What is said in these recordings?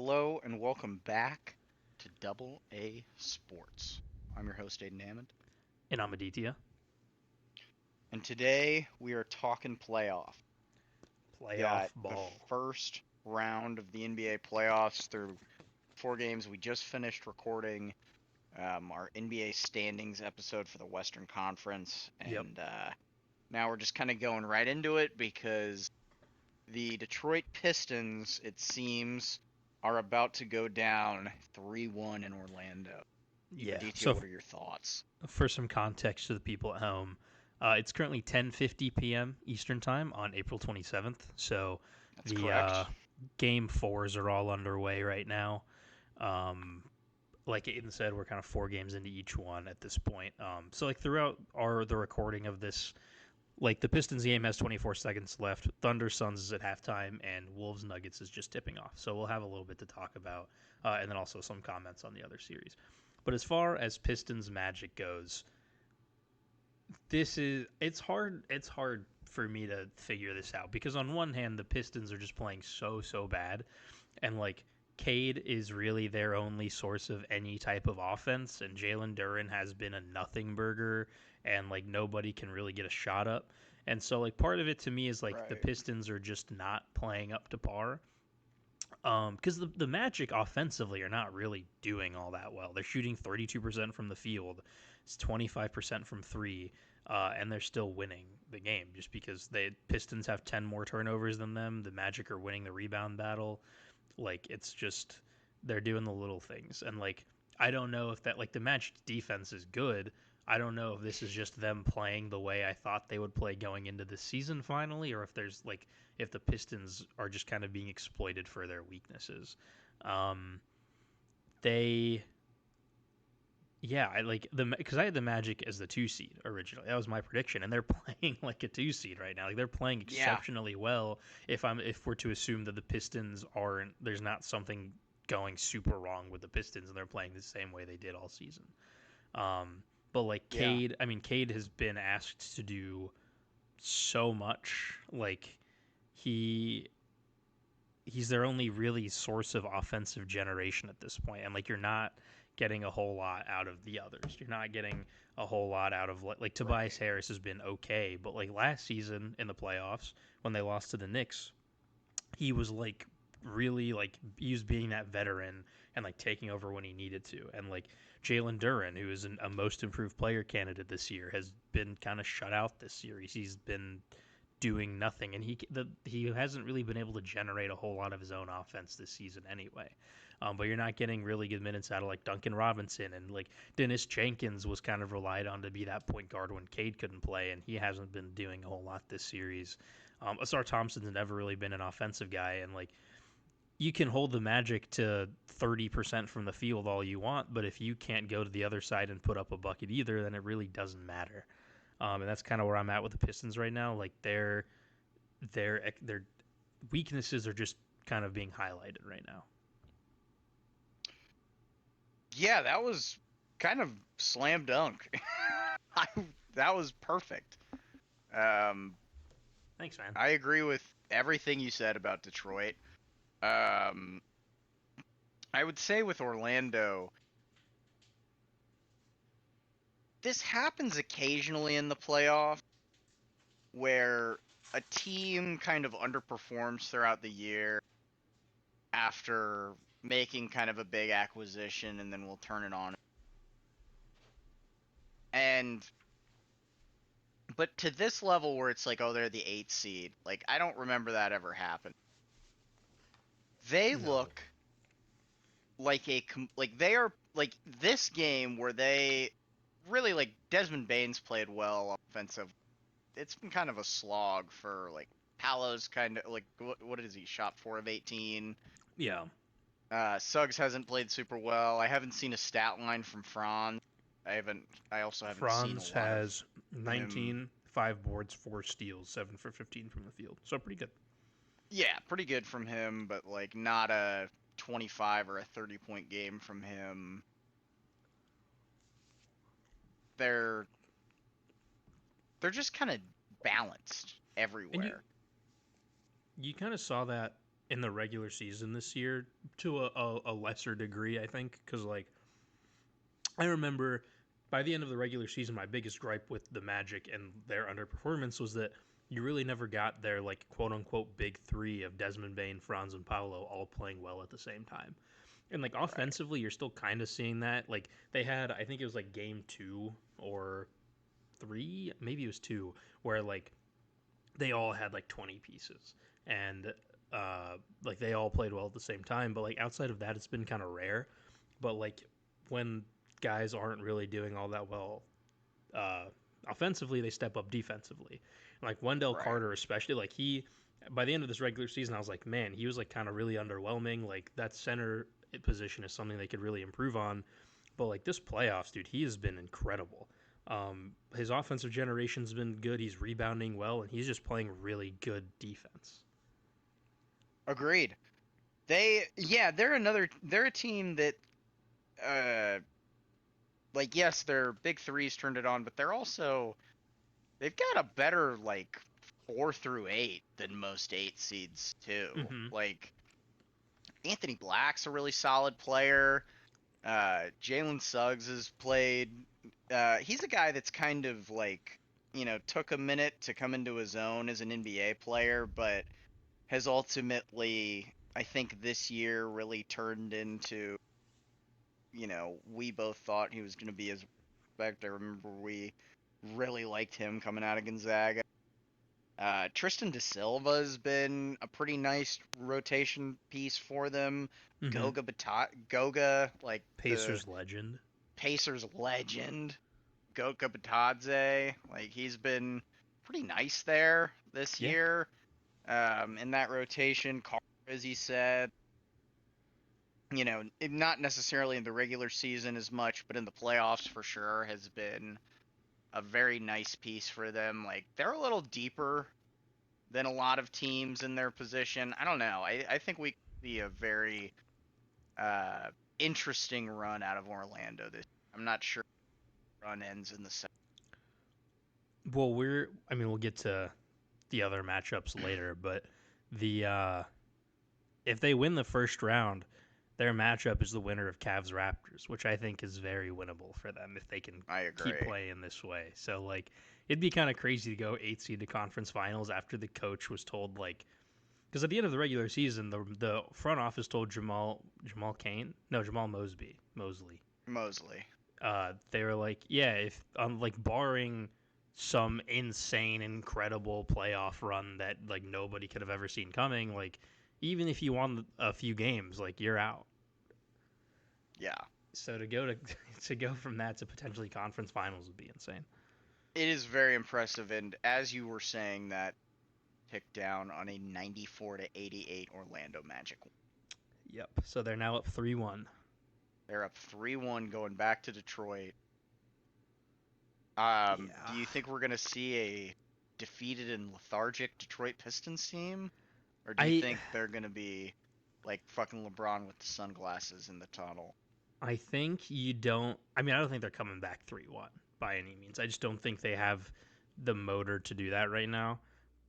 Hello and welcome back to Double A Sports. I'm your host, Aiden Hammond, And I'm Aditya. and today we are talking playoff. Playoff Got the ball. first round of the NBA playoffs through four games. We just finished recording our NBA standings episode for the Western Conference, Yep. and now we're just kind of going right into it because the Detroit Pistons, it seems, are about to go down 3-1 in Orlando. Yeah. Aditya, So what are your thoughts? for some context to the people at home, it's currently 10:50 p.m. Eastern Time on April 27th. So That's the correct. game fours are all underway right now. Um, like Aiden said, we're kind of four games into each one at this point. So like throughout the recording of this, like the Pistons game has 24 seconds left. Thunder Suns is at halftime, and Wolves Nuggets is just tipping off. So we'll have a little bit to talk about, and then also some comments on the other series. But as far as Pistons Magic goes, it's hard for me to figure this out because on one hand the Pistons are just playing so bad, and like Cade is really their only source of any type of offense, and Jalen Duren has been a nothing burger, and like nobody can really get a shot up. And so like part of it to me is like the Right. Pistons are just not playing up to par. Because the Magic offensively are not really doing all that well. They're shooting 32% from the field, it's 25% from three, and they're still winning the game just because the Pistons have 10 more turnovers than them. The Magic are winning the rebound battle. Like it's just they're doing the little things, and like I don't know if that like the Magic defense is good. I don't know if this is just them playing the way I thought they would play going into the season finally, or if there's like if the Pistons are just kind of being exploited for their weaknesses. Um, they yeah, I like the because I had the Magic as the two seed originally. That was my prediction, and they're playing like a two seed right now. Like they're playing Yeah. exceptionally well. If we're to assume that the Pistons aren't, there's not something going super wrong with the Pistons, and they're playing the same way they did all season. But like Yeah. Cade, I mean Cade has been asked to do so much. Like he he's their only really source of offensive generation at this point, and like you're not getting a whole lot out of the others. You're not getting a whole lot out of like Tobias Right. Harris has been okay, but like last season in the playoffs when they lost to the Knicks, he was like really like he was being that veteran and like taking over when he needed to, and like Jalen Duren, who is a most improved player candidate this year, has been kind of shut out this series. He's been doing nothing, and he hasn't really been able to generate a whole lot of his own offense this season anyway. But you're not getting really good minutes out of like Duncan Robinson, and like Dennis Jenkins was kind of relied on to be that point guard when Cade couldn't play, and he hasn't been doing a whole lot this series. Asar Thompson's never really been an offensive guy, and like you can hold the Magic to 30% from the field all you want, but if you can't go to the other side and put up a bucket either, then it really doesn't matter. And that's kind of where I'm at with the Pistons right now. Like their weaknesses are just kind of being highlighted right now. Yeah, that was kind of slam dunk. I, that was perfect. Um, Thanks, man. I agree with everything you said about Detroit. Um, I would say with Orlando, this happens occasionally in the playoff where a team kind of underperforms throughout the year after making kind of a big acquisition and then we'll turn it on. And but to this level where it's like, oh, they're the eighth seed, like I don't remember that ever happened. They No. look like like they are like this game where they really like Desmond Baines played well offensive. It's been kind of a slog for like Palos kind of like what is he shot 4 of 18. Yeah. Suggs hasn't played super well. I haven't seen a stat line from Franz. I also haven't seen a Franz lot of has him. 19, 5 boards, 4 steals, 7 for 15 from the field. So pretty good. Yeah, pretty good from him, but like not a 25 or a 30-point game from him. They're they're just kind of balanced And you everywhere. you kind of saw that in the regular season this year to a lesser degree, I think, because like I remember by the end of the regular season, my biggest gripe with the Magic and their underperformance was that you really never got their like quote unquote big three of Desmond Bain, Franz, and Paolo all playing well at the same time. And like Right. offensively, you're still kind of seeing that. Like they had, I think it was like game 2 or 3, maybe it was 2, where like they all had like 20 pieces and like they all played well at the same time. But like outside of that, it's been kind of rare. But like when guys aren't really doing all that well uh, offensively, they step up defensively. Like Wendell Right. Carter, especially, like he by the end of this regular season, I was like, man, he was like kind of really underwhelming. Like that center position is something they could really improve on. But like this playoffs, dude, he has been incredible. His offensive generation's been good. He's rebounding well, and he's just playing really good defense. Agreed. They're a team that uh like yes, their big threes turned it on, but they've got a better like 4 through 8 than most 8 seeds too. Mm-hmm. Like Anthony Black's a really solid player. Jalen Suggs has played. He's a guy that's kind of like, took a minute to come into his own as an NBA player, but has ultimately, I think this year really turned into, we both thought he was going to be as respect. I remember we really liked him coming out of Gonzaga. Tristan da Silva's been a pretty nice rotation piece for them. Mm-hmm. Goga, like the Pacers legend. Pacers legend, Goga Batadze, like he's been pretty nice there this Yeah. year. In that rotation, Carr, as he said, not necessarily in the regular season as much, but in the playoffs for sure has been a very nice piece for them. Like they're a little deeper than a lot of teams in their position. I don't know. I think we could see a very uh, interesting run out of Orlando this. I'm not sure run ends in the second. Well, I mean, we'll get to the other matchups later, but the if they win the first round, their matchup is the winner of Cavs Raptors, which I think is very winnable for them if they can I keep agree. playing this way. So like it'd be kind of crazy to go 8 seed to conference finals after the coach was told like because at the end of the regular season the front office told Jamal Kane, no, Jamal Mosley. Mosley. They were like, yeah, if like barring some insane, incredible playoff run that like nobody could have ever seen coming, like even if you won a few games, like you're out. Yeah. So to go to to go from that to potentially conference finals would be insane. It is very impressive, and as you were saying, that ticked down on a 94-88 Orlando Magic. Yep. So they're now up 3-1. They're up 3-1 going back to Detroit. Do Yeah. you think we're gonna see a defeated and lethargic Detroit Pistons team, or do you I think they're gonna be like fucking LeBron with the sunglasses in the tunnel? I think you don't. I mean, I don't think they're coming back 3-1 by any means. I just don't think they have the motor to do that right now.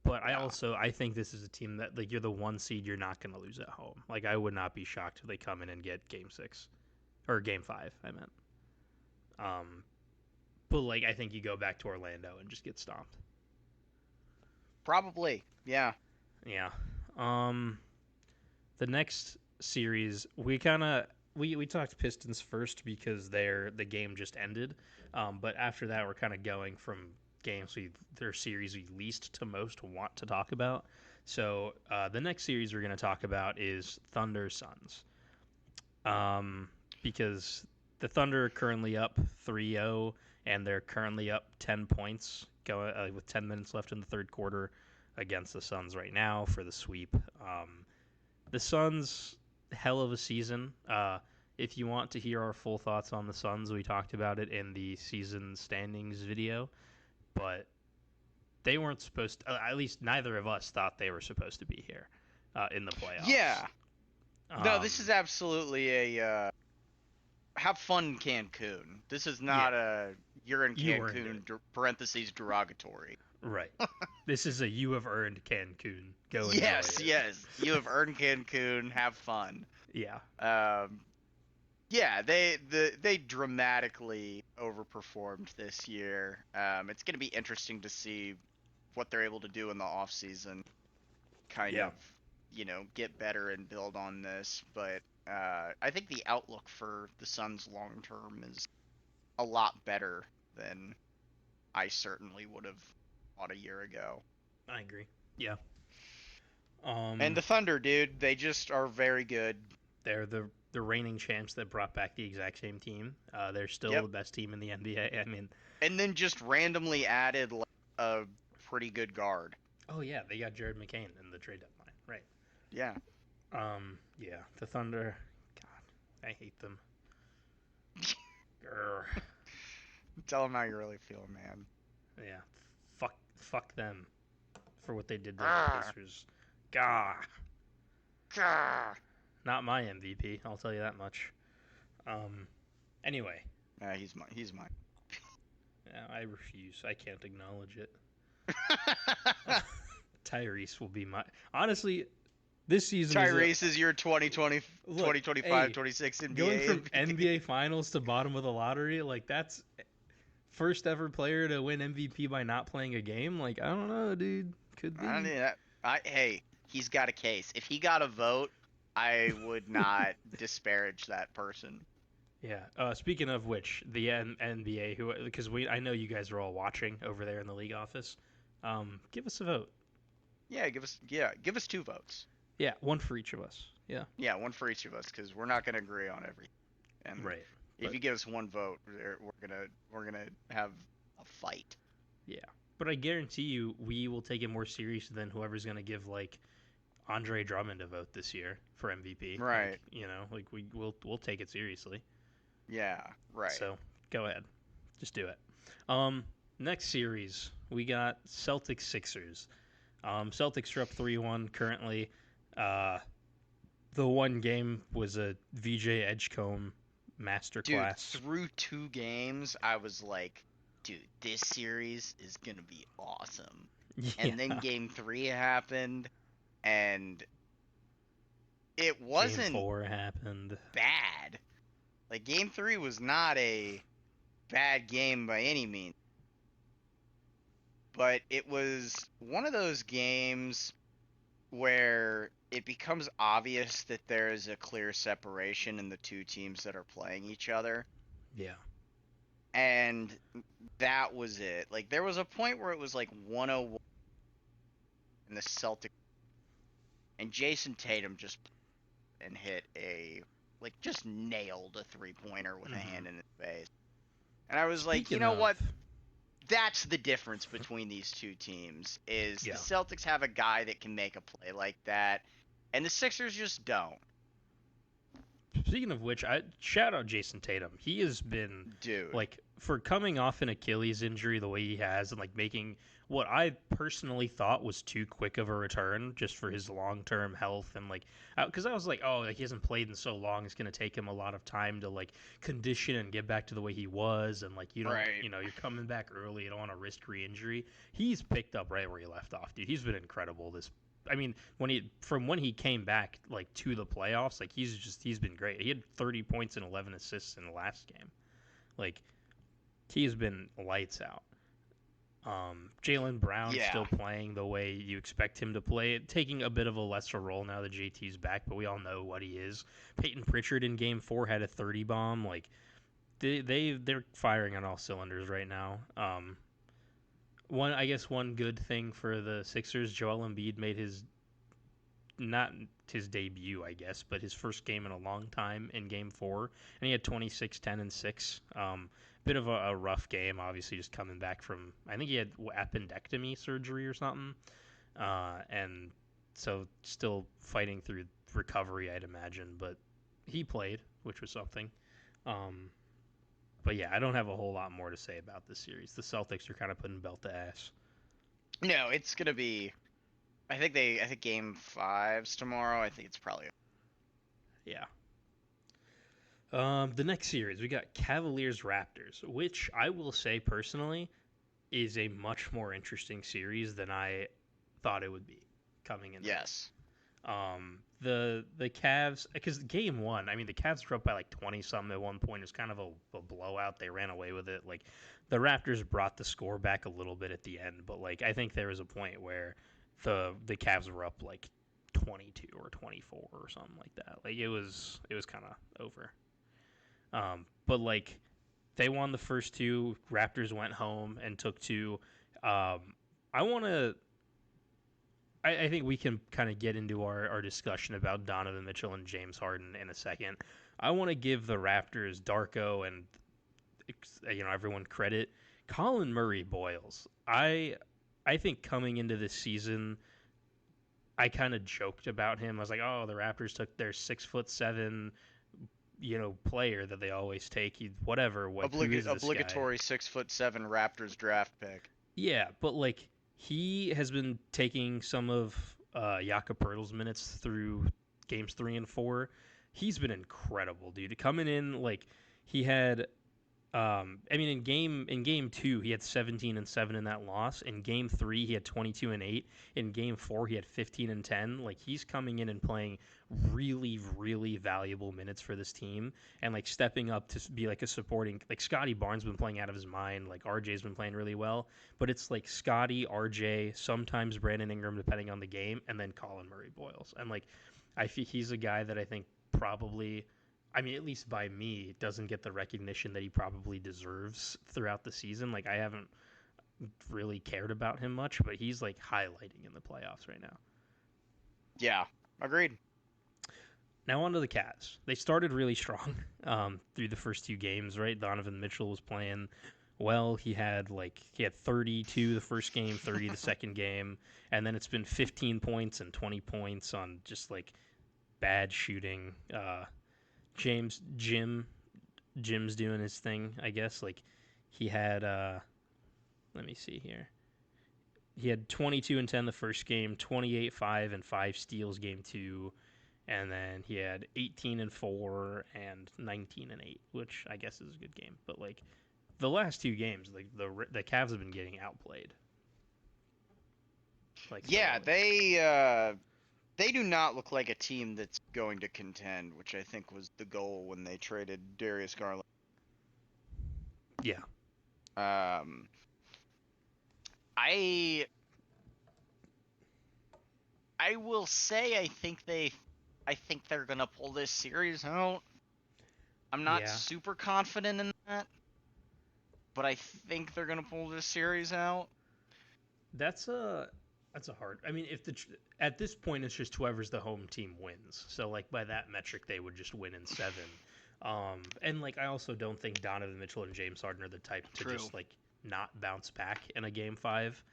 But Yeah, I think this is a team that like you're the 1 seed, you're not going to lose at home. Like I would not be shocked if they come in and get game 6 or game 5. I meant. Um, but like I think you go back to Orlando and just get stomped. probably. Yeah, Yeah. Um, the next series we talked Pistons first because the game just ended. But after that, we're kind of going from games their series we least to most want to talk about. So the next series we're going to talk about is Thunder Suns. Because the Thunder are currently up 3-0 and they're currently up 10 points with 10 minutes left in the third quarter against the Suns right now for the sweep. The Suns, hell of a season. If you want to hear our full thoughts on the Suns, we talked about it in the season standings video, but they weren't supposed to, at least neither of us thought they were supposed to be here in the playoffs. yeah. No, this is Um, absolutely a have fun Cancun. This is yeah, not a you're in you earned it. Cancun parentheses derogatory. Right. This is a you have earned Cancun. Go enjoy Yes, it. yes. You have earned Cancun. Have fun. Yeah. Yeah, they dramatically overperformed this year. It's going to be interesting to see what they're able to do in the off season. Kind Yeah. of, get better and build on this. But I think the outlook for the Suns long term is a lot better than I certainly would have thought a year ago. I agree. Yeah. And the Thunder, dude, they just are very good. They're the reigning champs that brought back the exact same team. They're still Yep. the best team in the NBA. I mean, And then just randomly added like, a pretty good guard. oh yeah, they got Jared McCain in the trade deadline. Right. Yeah. Yeah, the Thunder. God, I hate them. Grr. Tell them how you really feel, man. Yeah. Fuck them for what they did to the Grr. Pacers. Gah. Grr. Not my MVP. I'll tell you that much. Anyway. He's mine. Yeah, I refuse. I can't acknowledge it. Tyrese will be my. Honestly, this season. Tyrese is your 2020, Look, 2025, hey, 26 NBA. going from MVP. NBA Finals to bottom of the lottery, like that's first ever player to win MVP by not playing a game. Like I don't know, dude. Could be. Hey, he's got a case. If he got a vote, I would not disparage that person. Yeah. Speaking of which, the NBA, because I know you guys are all watching over there in the league office. Give us a vote. Yeah, give us 2 votes. Yeah, one for each of us. Yeah. Yeah, one for each of us because we're not gonna agree on everything. And Right. if you give us 1 vote, we're gonna have a fight. Yeah. But I guarantee you, we will take it more serious than whoever's gonna give like Andre Drummond a vote this year for MVP. Right. Like we'll take it seriously. Yeah. Right. So go ahead, just do it. Next series we got Celtics Sixers. Celtics are up 3-1 currently. The one game was a VJ Edgecombe masterclass. Dude, through 2 games, I was like, dude, this series is gonna be awesome. Yeah. And then game 3 happened, and it wasn't Game 4 happened. bad. Like, game 3 was not a bad game by any means. But it was one of those games where it becomes obvious that there is a clear separation in the 2 teams that are playing each other. Yeah. And that was it. Like, there was a point where it was like 101 in the Celtic, and Jason Tatum just just nailed a 3-pointer with a hand in his face. And I was like, you know what? That's the difference between these 2 teams is the Celtics have a guy that can make a play like that, and the Sixers just don't. Speaking of which, I shout out Jason Tatum. He has been, dude, like, for coming off an Achilles injury the way he has, and like making what I personally thought was too quick of a return just for his long-term health, and like, because I was like, oh, like he hasn't played in so long, it's gonna take him a lot of time to like condition and get back to the way he was, and like you don't, you're coming back early, you don't want to risk re-injury. He's picked up right where he left off, dude. He's been incredible when he came back like to the playoffs, like he's been great. He had 30 points and 11 assists in the last game. Like he's been lights out. Jaylen Brown still playing the way you expect him to play, taking a bit of a lesser role now that JT's back, but we all know what he is. Peyton Pritchard in game 4 had a 30 bomb. Like they're firing on all cylinders right now. One good thing for the Sixers, Joel Embiid made not his debut, I guess, but his first game in a long time in Game 4, and he had 26, 10, and 6. Bit of a rough game, obviously, just coming back from, I think he had appendectomy surgery or something, and so still fighting through recovery, I'd imagine, but he played, which was something. But yeah, I don't have a whole lot more to say about this series. The Celtics are kind of putting belt to ass. No, it's gonna be. I think Game 5's tomorrow. I think it's probably. Yeah. The next series we got Cavaliers Raptors, which I will say personally, is a much more interesting series than I thought it would be coming into this. Yes. The Cavs, because game one, I mean, the Cavs were up by like 20 something at one point. It was kind of a blowout. They ran away with it. Like the Raptors brought the score back a little bit at the end, but like I think there was a point where the Cavs were up like 22 or 24 or something like that. Like it was kind of over. But like they won the first two. Raptors went home and took two. I want to. I think we can kind of get into our discussion about Donovan Mitchell and James Harden in a second. I want to give the Raptors, Darko, and everyone credit. Colin Murray Boyles. I think coming into this season, I kind of joked about him. I was like, oh, the Raptors took their 6'7" player that they always take. Whatever. Who is this guy? Obligatory 6'7" Raptors draft pick. Yeah, but like he has been taking some of Jakob Poeltl's minutes through games 3 and 4. He's been incredible, dude. Coming in like he had, I mean, in game 2 he had 17 and 7 in that loss. In game 3 he had 22 and 8. In game 4 he had 15 and 10. Like he's coming in and playing really, really valuable minutes for this team and like stepping up to be like a supporting. Like Scotty Barnes been playing out of his mind. Like RJ's been playing really well, but it's like Scotty, RJ, sometimes Brandon Ingram depending on the game, and then Colin Murray Boyles. And like I think he's a guy that I think probably, I mean, at least by me, doesn't get the recognition that he probably deserves throughout the season. Like, I haven't really cared about him much, but he's like highlighting in the playoffs right now. Yeah, agreed. Now on to the Cavs. They started really strong through the first two games, right? Donovan Mitchell was playing well. He had 32 the first game, 30 the second game, and then it's been 15 points and 20 points on just like bad shooting. Jim's doing his thing, I guess. Like he had let me see here. He had 22 and 10 the first game, 28, 5 and 5 steals game 2, and then he had 18 and 4 and 19 and 8, which I guess is a good game. But like the last two games, like the Cavs have been getting outplayed. Like yeah, they do not look like a team that's going to contend, which I think was the goal when they traded Darius Garland. Yeah. I will say I think they're gonna pull this series out. I'm not super confident in that, but I think they're gonna pull this series out. That's a hard. I mean, at this point it's just whoever's the home team wins. So like by that metric, they would just win in 7. And like I also don't think Donovan Mitchell and James Harden are the type to just like not bounce back in a game 5.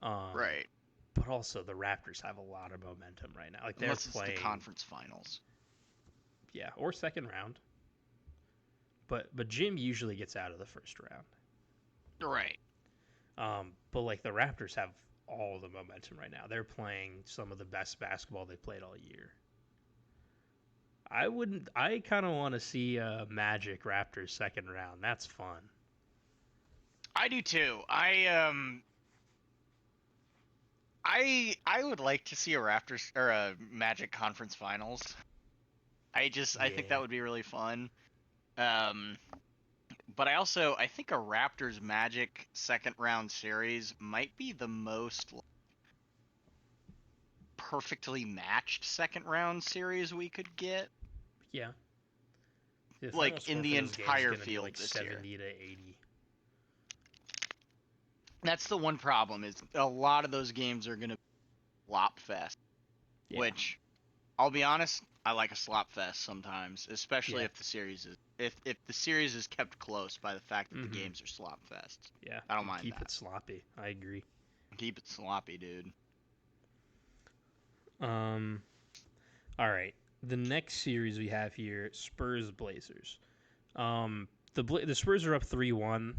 Right. But also the Raptors have a lot of momentum right now. Like they're playing the conference finals. Yeah, or second round. But Jim usually gets out of the first round. Right. But like the Raptors have all the momentum right now. They're playing some of the best basketball they played all year. I kind of want to see a Magic Raptors second round. That's fun. I do too. I would like to see a Raptors or a Magic conference finals. I think that would be really fun. But I think a Raptors Magic second round series might be the most perfectly matched second round series we could get. Yeah. Like in the entire field like this 70 year. to 80. That's the one problem is a lot of those games are going to be slop fest. Yeah. Which I'll be honest, I like a slop fest sometimes, especially if the series is kept close by the fact that the games are slop fests. Yeah. I don't mind keep that. It sloppy. I agree. Keep it sloppy, dude. All right. The next series we have here, Spurs Blazers. The Spurs are up 3-1.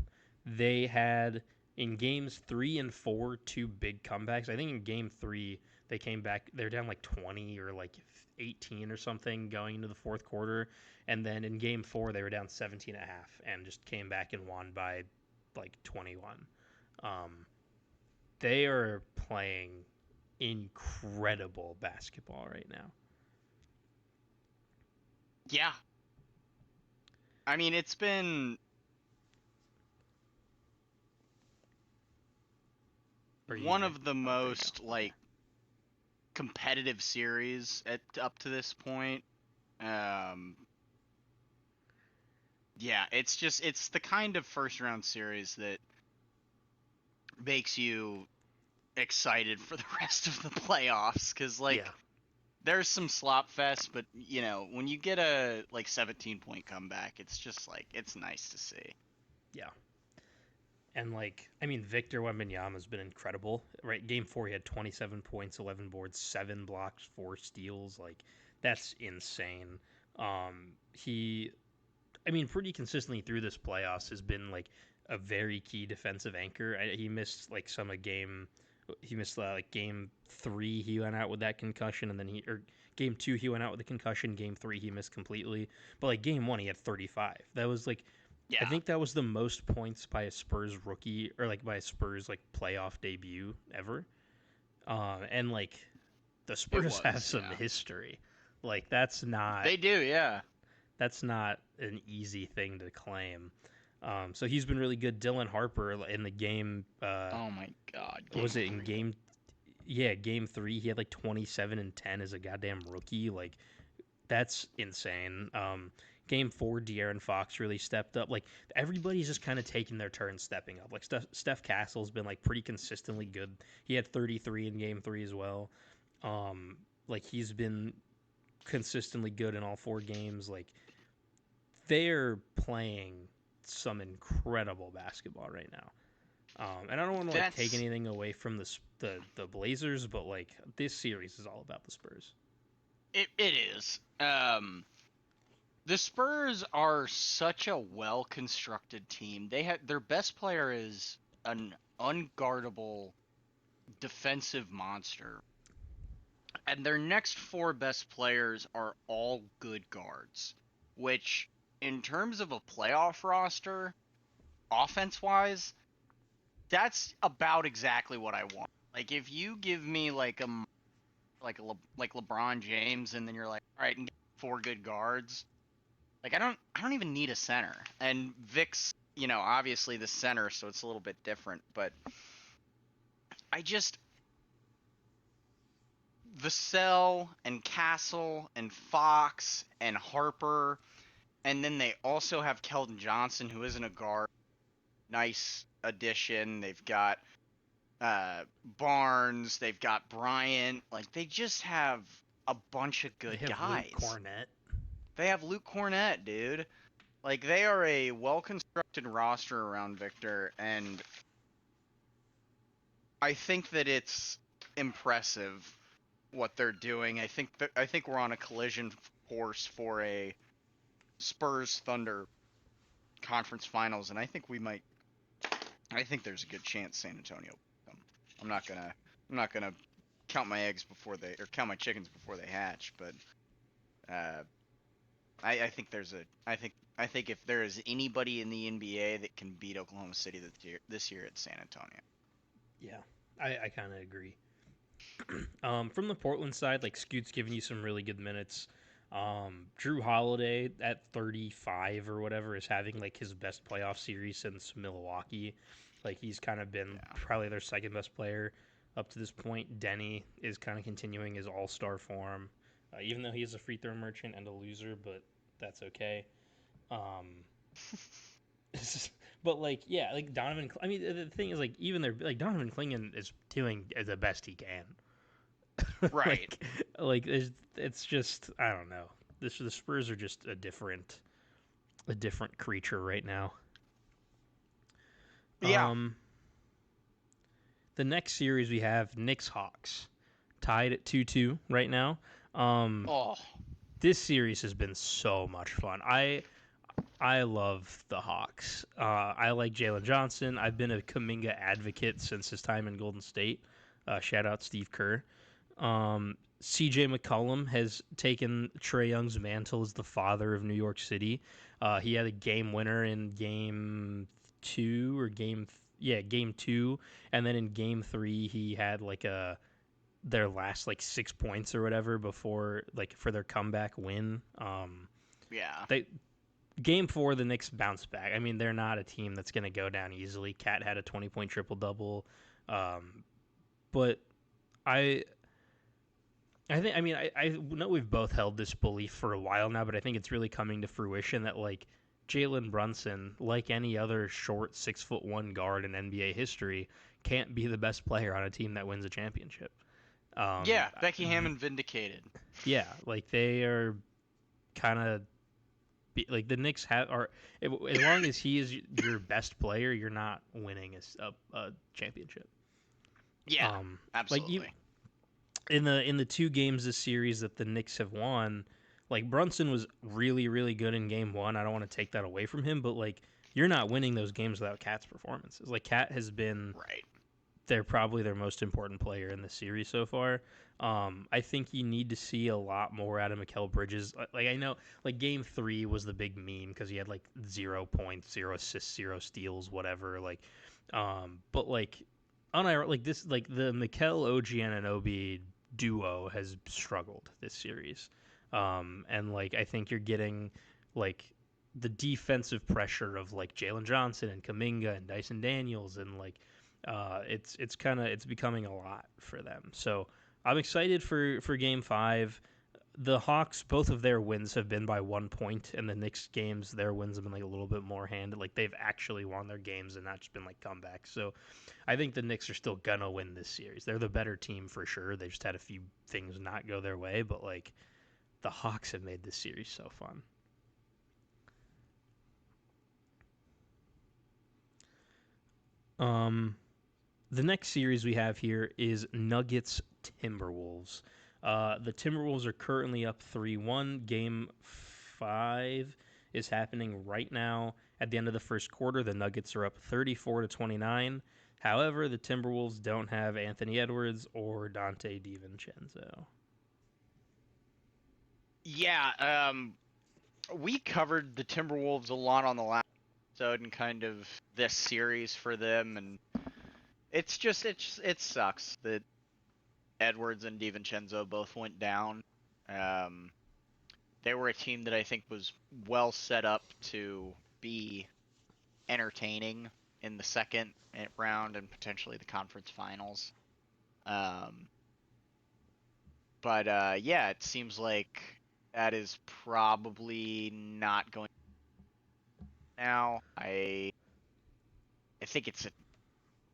They had in games 3 and 4 two big comebacks. I think in game 3 they came back. They're down like 20 or like 18 or something going into the fourth quarter, and then in game 4 they were down 17 and a half and just came back and won by like 21. Um, they are playing incredible basketball right now. Yeah. I mean, it's been one of the Oh, there you most go. Okay. competitive series up to this point. Um, yeah, it's the kind of first round series that makes you excited for the rest of the playoffs because Yeah. there's some slop fest, but when you get a 17-point comeback, it's just it's nice to see. Yeah. And I mean, Victor Wembanyama has been incredible. Right, Game 4 he had 27 points, 11 boards, 7 blocks, 4 steals. That's insane. He, I mean, pretty consistently through this playoffs has been a very key defensive anchor. He missed some of game. He missed game 3. He went out with that concussion, and then game 2 he went out with a concussion. Game 3 he missed completely. But game 1 he had 35. That was I Yeah, think that was the most points by a Spurs rookie or by a Spurs playoff debut ever. And the it Spurs have was. some Yeah, history. That's not they do. Yeah. an easy thing to claim. So he's been really good. Dylan Harper in the game. Oh my God, Was game it in 3. game? Yeah, game 3. He had 27 and 10 as a goddamn rookie. That's insane. Game 4, De'Aaron Fox really stepped up. Everybody's just kind of taking their turn stepping up. Steph Castle's been pretty consistently good. He had 33 in Game 3 as well. He's been consistently good in all 4 games. They're playing some incredible basketball right now. And I don't want to take That's anything away from the Blazers, but this series is all about the Spurs. it is. The Spurs are such a well-constructed team. Their best player is an unguardable defensive monster, and their next 4 best players are all good guards, which in terms of a playoff roster, offense-wise, that's about exactly what I want. If you give me like LeBron James, and then you're like, all right, and get 4 good guards. I don't even need a center. And Vic's, obviously the center, so it's a little bit different. But I just Vassell and Castle and Fox and Harper, and then they also have Keldon Johnson, who isn't a guard. Nice addition. They've got Barnes. They've got Bryant. They just have a bunch of They good have Luke guys. Cornett. They have Luke Cornett, dude. They are a well constructed roster around Victor, and I think that it's impressive what they're doing. I think we're on a collision course for a Spurs Thunder conference finals, and I think there's a good chance San Antonio will come. I'm not gonna count my eggs before count my chickens before they hatch, but uh, I think if there is anybody in the NBA that can beat Oklahoma City this year, it's San Antonio. Yeah, I kind of agree. From the Portland side, Scoot's giving you some really good minutes. Drew Holiday at 35 or whatever is having his best playoff series since Milwaukee. He's kind of been Yeah. probably their second best player up to this point. Denny is kind of continuing his all-star form, even though he is a free throw merchant and a loser, but that's okay. Um, but yeah, Donovan. I mean, the thing is, even they're Donovan Clingan is doing the best he can. Right. like, it's just I don't know. The Spurs are just a different creature right now. Yeah. Um, the next series we have Knicks Hawks tied at 2-2 right now. Um, Oh, this series has been so much fun. I love the Hawks. I like Jalen Johnson. I've been a Kuminga advocate since his time in Golden State. Shout out Steve Kerr. CJ McCollum has taken Trae Young's mantle as the father of New York City. He had a game winner in game 2 or game game 2, and then in game 3 he had like their last like 6 points or whatever before like for their comeback win. Yeah. They Game 4 the Knicks bounced back. I mean, they're not a team that's going to go down easily. Cat had a 20-point triple double, but I think, I mean, I know we've both held this belief for a while now, but I think it's really coming to fruition that, like, Jalen Brunson, like any other short 6'1" guard in NBA history, can't be the best player on a team that wins a championship. Yeah, Becky Hammond vindicated. Yeah, like they are kind of like the Knicks are as long as he is your best player, you're not winning a championship. Yeah, absolutely. Like in the 2 games this series that the Knicks have won, like Brunson was really good in game 1. I don't want to take that away from him, but like you're not winning those games without Cat's performances. Like Cat has been right. They're probably their most important player in the series so far. I think you need to see a lot more out of Mikal Bridges. Like I know, like game 3 was the big meme because he had like 0 points, 0 assists, 0 steals, whatever. Like, but like like this, like the Mikal OG Anunoby duo has struggled this series, and like I think you're getting like the defensive pressure of like Jalen Johnson and Kuminga and Dyson Daniels and like it's becoming a lot for them. So I'm excited for Game 5. The Hawks, both of their wins have been by 1 point, and the Knicks games, their wins have been like a little bit more handed. Like they've actually won their games and not just been like comebacks. So I think the Knicks are still gonna win this series. They're the better team for sure. They just had a few things not go their way, but like the Hawks have made this series so fun. The next series we have here is Nuggets Timberwolves. The Timberwolves are currently up 3-1. Game 5 is happening right now. At the end of the first quarter, the Nuggets are up 34-29. However, the Timberwolves don't have Anthony Edwards or Dante DiVincenzo. Yeah, we covered the Timberwolves a lot on the last episode and kind of this series for them, and it sucks that Edwards and DiVincenzo both went down. They were a team that I think was well set up to be entertaining in the second round and potentially the conference finals. But yeah, it seems like that is probably not going now. I think it's a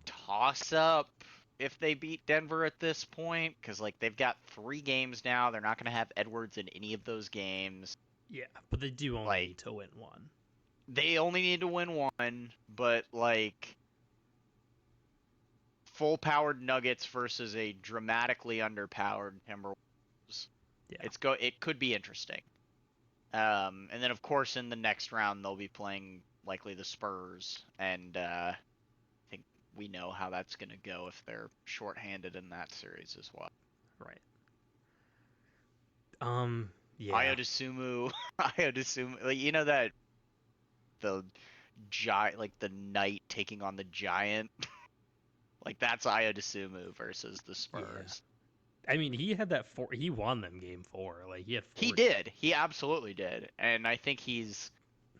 toss up if they beat Denver at this point, because like they've got 3 games now. They're not going to have Edwards in any of those games. Yeah, but they do only need to win one. They only need to win one, but like full powered Nuggets versus a dramatically underpowered Timberwolves. Yeah. It could be interesting. And then of course in the next round they'll be playing likely the Spurs, and I think we know how that's going to go if they're shorthanded in that series as well. Right. Yeah. Ayo Dosunmu, like you know that the giant, like the Knight taking on the Giant, like that's Ayo Dosunmu versus the Spurs. Yeah. I mean, he had that he won them game 4. Like he had 4. He did. He absolutely did. And I think he's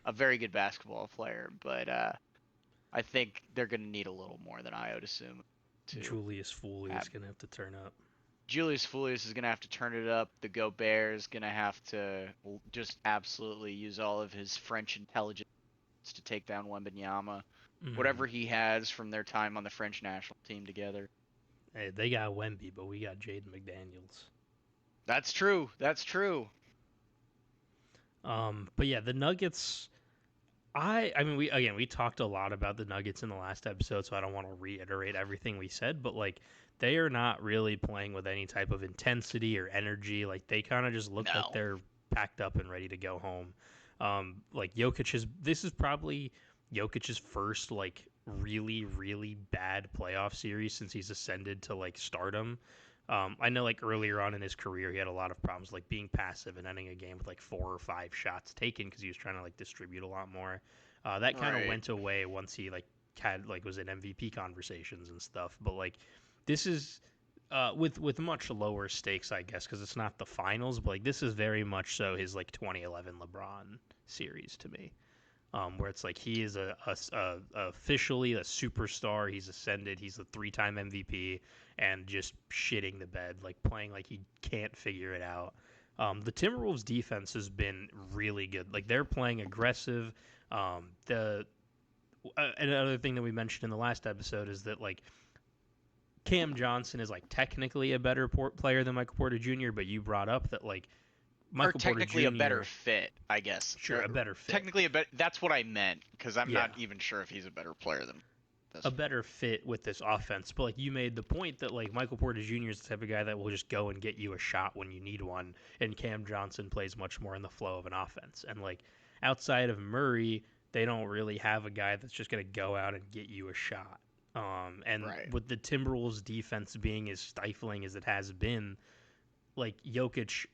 a very good basketball player, but I think they're going to need a little more than Ayo Dosunmu. Julius Foulier is going to have to turn up. Julius Foulier is going to have to turn it up. The Gobert is going to have to just absolutely use all of his French intelligence to take down Wembanyama. Mm-hmm. Whatever he has from their time on the French national team together. Hey, they got Wemby, but we got Jaden McDaniels. That's true. That's true. But yeah, the Nuggets. I mean, we talked a lot about the Nuggets in the last episode, so I don't want to reiterate everything we said. But like, they are not really playing with any type of intensity or energy. Like, they kind of just look like they're packed up and ready to go home. Like this is probably Jokic's first like really bad playoff series since he's ascended to like stardom. I know like earlier on in his career he had a lot of problems like being passive and ending a game with like 4 or 5 shots taken because he was trying to like distribute a lot more. That kind of went away once he like was in MVP conversations and stuff. But like this is with much lower stakes, I guess, because it's not the finals. But like this is very much so his like 2011 LeBron series to me. Where it's like he is officially a superstar. He's ascended. He's a 3-time MVP and just shitting the bed, like playing like he can't figure it out. The Timberwolves defense has been really good. Like they're playing aggressive. The Another thing that we mentioned in the last episode is that like Cam Johnson is like technically a better player than Michael Porter Jr., but you brought up that like Michael or technically Porter Jr. a better fit, I guess. Sure, a better fit. Technically a better. That's what I meant because I'm not even sure if he's a better player than a better fit with this offense. But like you made the point that like Michael Porter Jr. is the type of guy that will just go and get you a shot when you need one, and Cam Johnson plays much more in the flow of an offense. And like outside of Murray, they don't really have a guy that's just going to go out and get you a shot. With the Timberwolves defense being as stifling as it has been, like Jokic,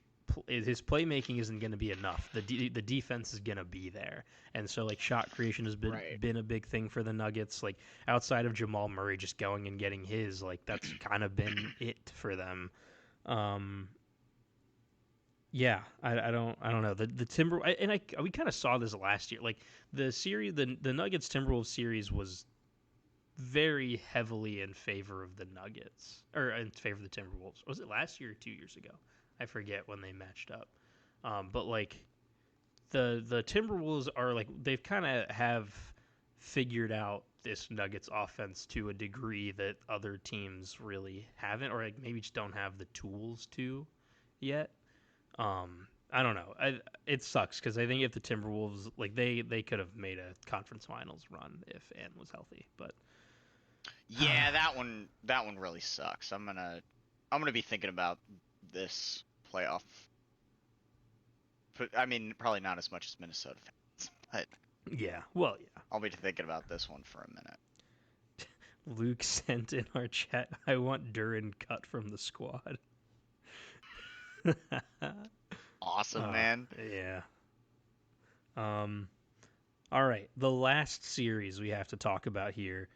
his playmaking isn't going to be enough. The defense is going to be there, and so like shot creation has been a big thing for the Nuggets. Like outside of Jamal Murray just going and getting his, like that's kind of been it for them. Yeah, I don't know the we kind of saw this last year. Like the series, the Nuggets Timberwolves series was very heavily in favor of the Nuggets or in favor of the Timberwolves. Was it last year or 2 years ago? I forget when they matched up. But like the Timberwolves are like they've kind of have figured out this Nuggets offense to a degree that other teams really haven't, or like maybe just don't have the tools to yet. I don't know. It sucks because I think if the Timberwolves like they could have made a conference finals run if Ann was healthy, but yeah, that one really sucks. I'm gonna be thinking about this playoff. I mean, probably not as much as Minnesota fans, but yeah. Well, yeah. I'll be thinking about this one for a minute. Luke sent in our chat, I want Duran cut from the squad. Awesome, man. Yeah. All right. The last series we have to talk about here.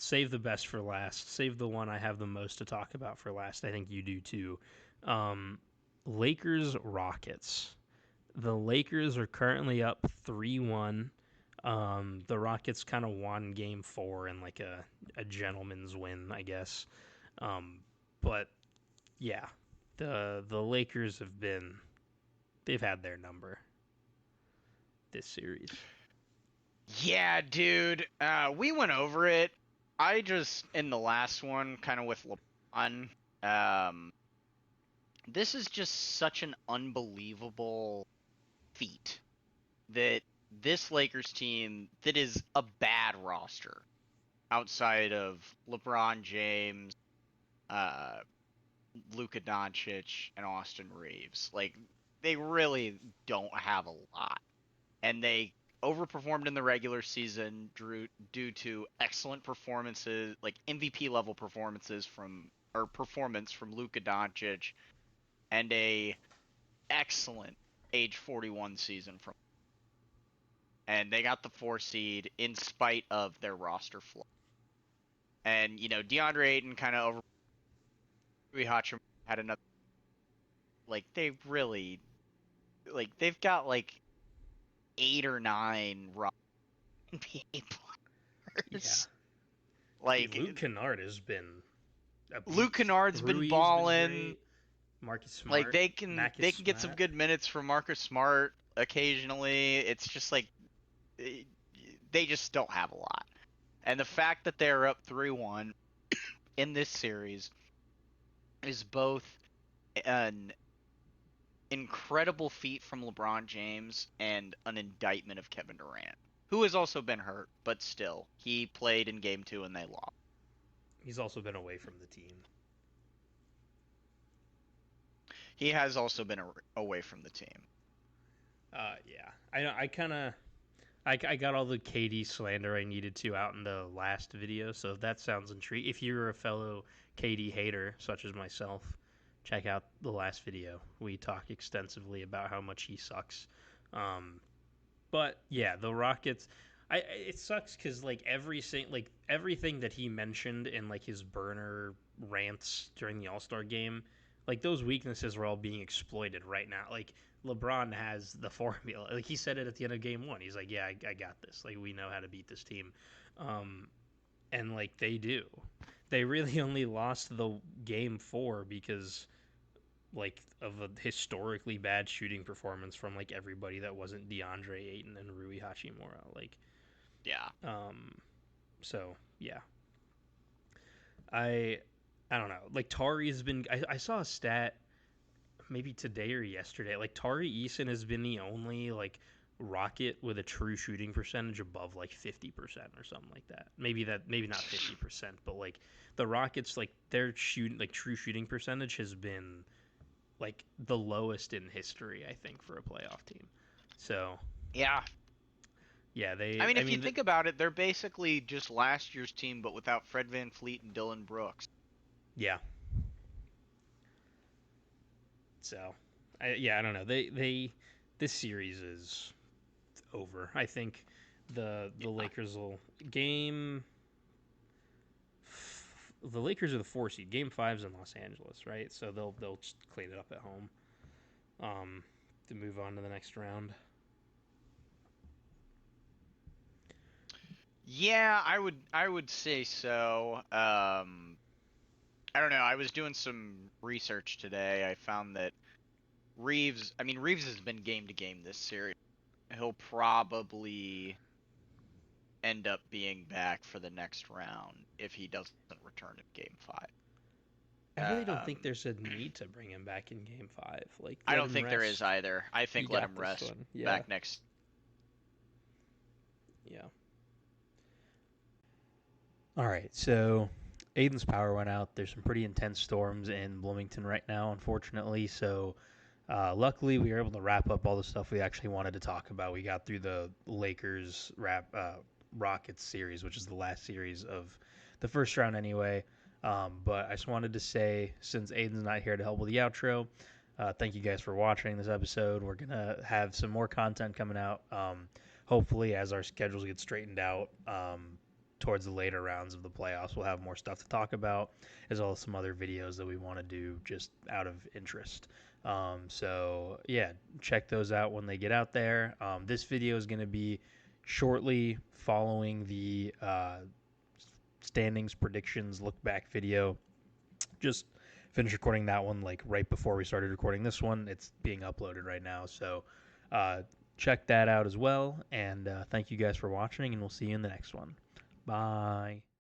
Save the best for last. Save the one I have the most to talk about for last. I think you do too. Lakers Rockets. The Lakers are currently up 3-1. The Rockets kind of won game 4 in like a gentleman's win, I guess. But yeah, the Lakers they've had their number this series. Yeah, dude. We went over it. I just in the last one, kind of with LeBron. This is just such an unbelievable feat that this Lakers team that is a bad roster outside of LeBron James, Luka Doncic, and Austin Reeves. Like they really don't have a lot, and they overperformed in the regular season due to excellent performances, like MVP level performance from Luka Doncic, and a excellent age 41 season from. And they got the 4 seed in spite of their roster flaw. And DeAndre Ayton kind of over. Rui Hachimura had another. Like they really, like they've got like 8 or 9 raw NBA players. Yeah. Like Luke Kennard has been. Luke Kennard's been balling. Marcus Smart. Like they can get some good minutes from Marcus Smart occasionally. It's just like they just don't have a lot. And the fact that they're up 3-1 in this series is both an incredible feat from LeBron James and an indictment of Kevin Durant, who has also been hurt, but still, he played in Game 2 and they lost. He's also been away from the team. He has also been away from the team. Yeah. I got all the KD slander I needed to out in the last video, so if that sounds intriguing, if you're a fellow KD hater, such as myself, check out the last video. We talk extensively about how much he sucks. But yeah, the Rockets, It sucks because like everything that he mentioned in like his burner rants during the All Star game, like those weaknesses are all being exploited right now. Like LeBron has the formula. Like he said it at the end of game one. He's like, "Yeah, I got this. Like we know how to beat this team," um, and like they do. They really only lost the game four because like of a historically bad shooting performance from like everybody that wasn't DeAndre Ayton and Rui Hachimura. Like Yeah. um, so yeah, I I don't know. Like Tari's been. I saw a stat maybe today or yesterday. Like Tari Eason has been the only like Rocket with a true shooting percentage above like 50% or something like that. Maybe not 50%, but like the Rockets like their shoot like true shooting percentage has been like the lowest in history, I think, for a playoff team. So Yeah. yeah, I they. mean, I if you mean, think about it, they're basically just last year's team, but without Fred Van Fleet and Dylan Brooks. yeah. So, I don't know. They this series is over. I think the Yeah. Lakers will game. The Lakers are the 4 seed. Game five's in Los Angeles, right? So they'll just clean it up at home. Um, to move on to the next round. Yeah, I would say so. I don't know. I was doing some research today. I found that Reeves has been game to game this series. He'll probably end up being back for the next round if he doesn't return in game 5. I really don't think Um, there's a need to bring him back in game five. Like, I let don't him think there is rest. either. I You think let got him this rest one. Yeah. back next. Yeah. All right. So Aiden's power went out. There's some pretty intense storms in Bloomington right now, unfortunately. So luckily, we were able to wrap up all the stuff we actually wanted to talk about. We got through the Lakers Rockets series, which is the last series of the first round anyway. But I just wanted to say, since Aiden's not here to help with the outro, thank you guys for watching this episode. We're going to have some more content coming out, hopefully, as our schedules get straightened out. Towards the later rounds of the playoffs, we'll have more stuff to talk about, as well as some other videos that we want to do just out of interest. So yeah, check those out when they get out there. This video is going to be shortly following the standings predictions look back video. Just finished recording that one like right before we started recording this one. It's being uploaded right now, so check that out as well. And thank you guys for watching, and we'll see you in the next one. Bye.